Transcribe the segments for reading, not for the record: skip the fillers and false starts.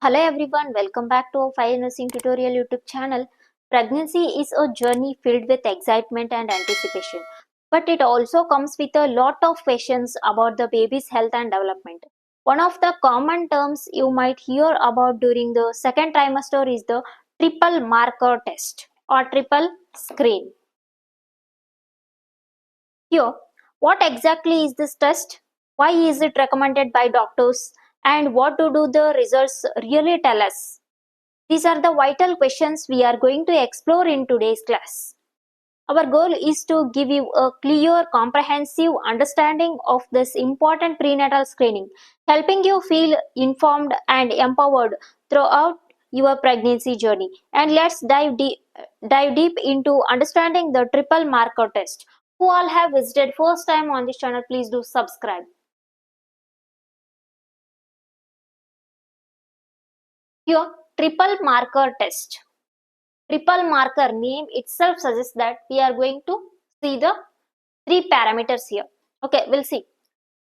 Hello everyone, welcome back to our Fire Nursing Tutorial YouTube channel. Pregnancy is a journey filled with excitement and anticipation, but it also comes with a lot of questions about the baby's health and development. One of the common terms you might hear about during the second trimester is the triple marker test or triple screen. Here, what exactly is this test? Why is it recommended by doctors? And what do the results really tell us? These are the vital questions we are going to explore in today's class. Our goal is to give you a clear, comprehensive understanding of this important prenatal screening, helping you feel informed and empowered throughout your pregnancy journey. And let's dive deep into understanding the triple marker test. Who all have visited first time on this channel, please do subscribe. Here, triple marker test. Triple marker name itself suggests that we are going to see the three parameters here. Okay, we'll see.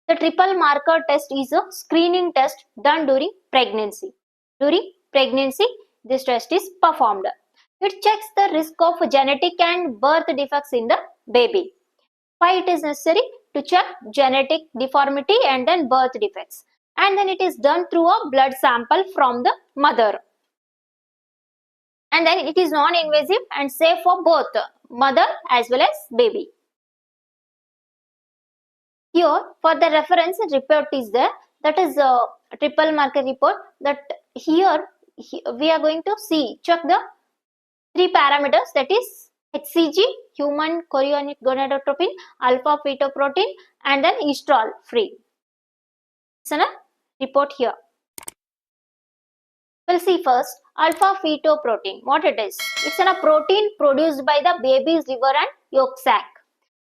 The triple marker test is a screening test done during pregnancy. During pregnancy, this test is performed. It checks the risk of genetic and birth defects in the baby. Why it is necessary? To check genetic deformity and then birth defects. And then it is done through a blood sample from the mother. And then it is non-invasive and safe for both mother as well as baby. Here for the reference report is there, that is a triple marker report, that here we are going to check the three parameters, that is hCG, human chorionic gonadotropin, alpha fetoprotein and then estriol free. It's a report here. We'll see first alpha fetoprotein, what it is. It's a protein produced by the baby's liver and yolk sac,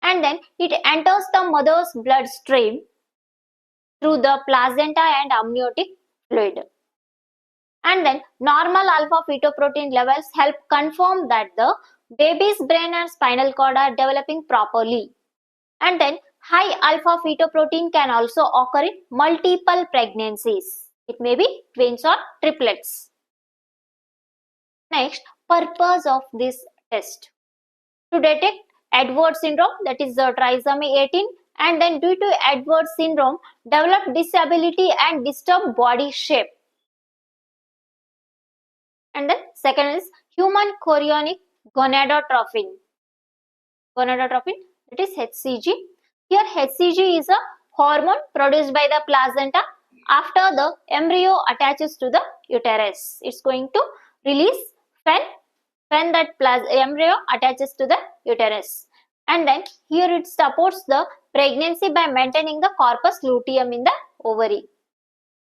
and then it enters the mother's bloodstream through the placenta and amniotic fluid. And then normal alpha fetoprotein levels help confirm that the baby's brain and spinal cord are developing properly. And then high alpha fetoprotein can also occur in multiple pregnancies. It may be twins or triplets. Next, purpose of this test. To detect Edwards syndrome, that is the trisomy 18, and then due to Edwards syndrome, develop disability and disturb body shape. And then second is human chorionic gonadotropin. Gonadotropin, that is hCG. Here hCG is a hormone produced by the placenta after the embryo attaches to the uterus. It's going to release when that embryo attaches to the uterus. And then here it supports the pregnancy by maintaining the corpus luteum in the ovary.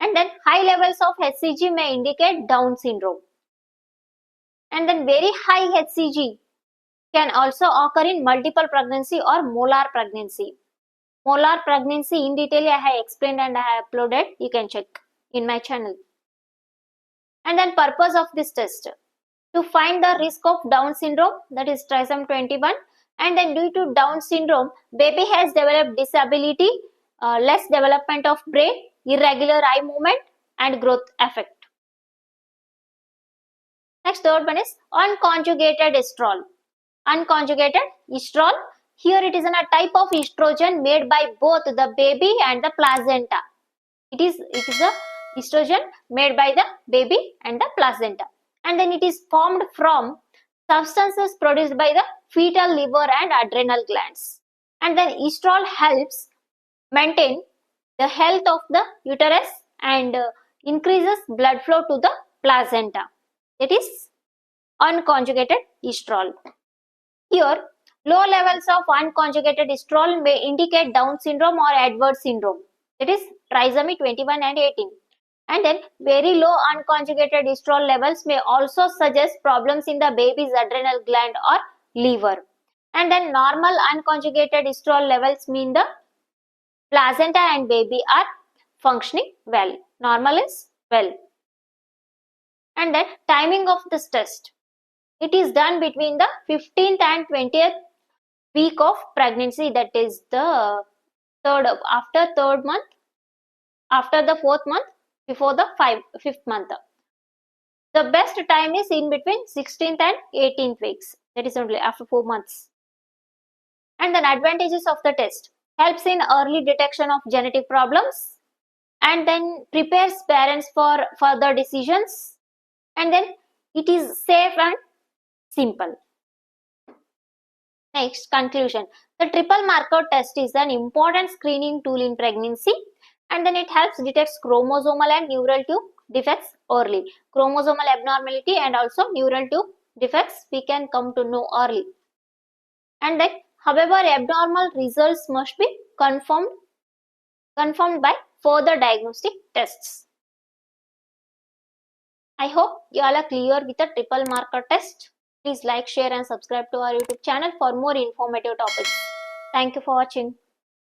And then high levels of hCG may indicate Down syndrome. And then very high hCG can also occur in multiple pregnancy or molar pregnancy. Molar pregnancy in detail I have explained and I have uploaded. You can check in my channel. And then purpose of this test. To find the risk of Down syndrome, that is trisomy 21, and then due to Down syndrome, baby has developed disability, less development of brain, irregular eye movement and growth effect. Next, third one is unconjugated estriol. Unconjugated estriol, here it is a type of estrogen made by both the baby and the placenta. It is a estrogen made by the baby and the placenta. And then it is formed from substances produced by the fetal liver and adrenal glands. And then estriol helps maintain the health of the uterus and increases blood flow to the placenta. It is unconjugated estriol. Here, low levels of unconjugated estriol may indicate Down syndrome or Edwards syndrome. It is trisomy 21 and 18. And then very low unconjugated estriol levels may also suggest problems in the baby's adrenal gland or liver. And then normal unconjugated estriol levels mean the placenta and baby are functioning well. Normal is well. And then timing of this test. It is done between the 15th and 20th week of pregnancy, that is the after the 4th month, before the 5th month. The best time is in between 16th and 18th weeks, that is only after 4 months. And then advantages of the test: helps in early detection of genetic problems, and then prepares parents for further decisions, and then it is safe and simple. Next, conclusion. The triple marker test is an important screening tool in pregnancy, and then it helps detect chromosomal and neural tube defects early. Chromosomal abnormality and also neural tube defects we can come to know early. And then, however, abnormal results must be confirmed by further diagnostic tests. I hope you all are clear with the triple marker test. Please like, share and subscribe to our YouTube channel for more informative topics. Thank you for watching.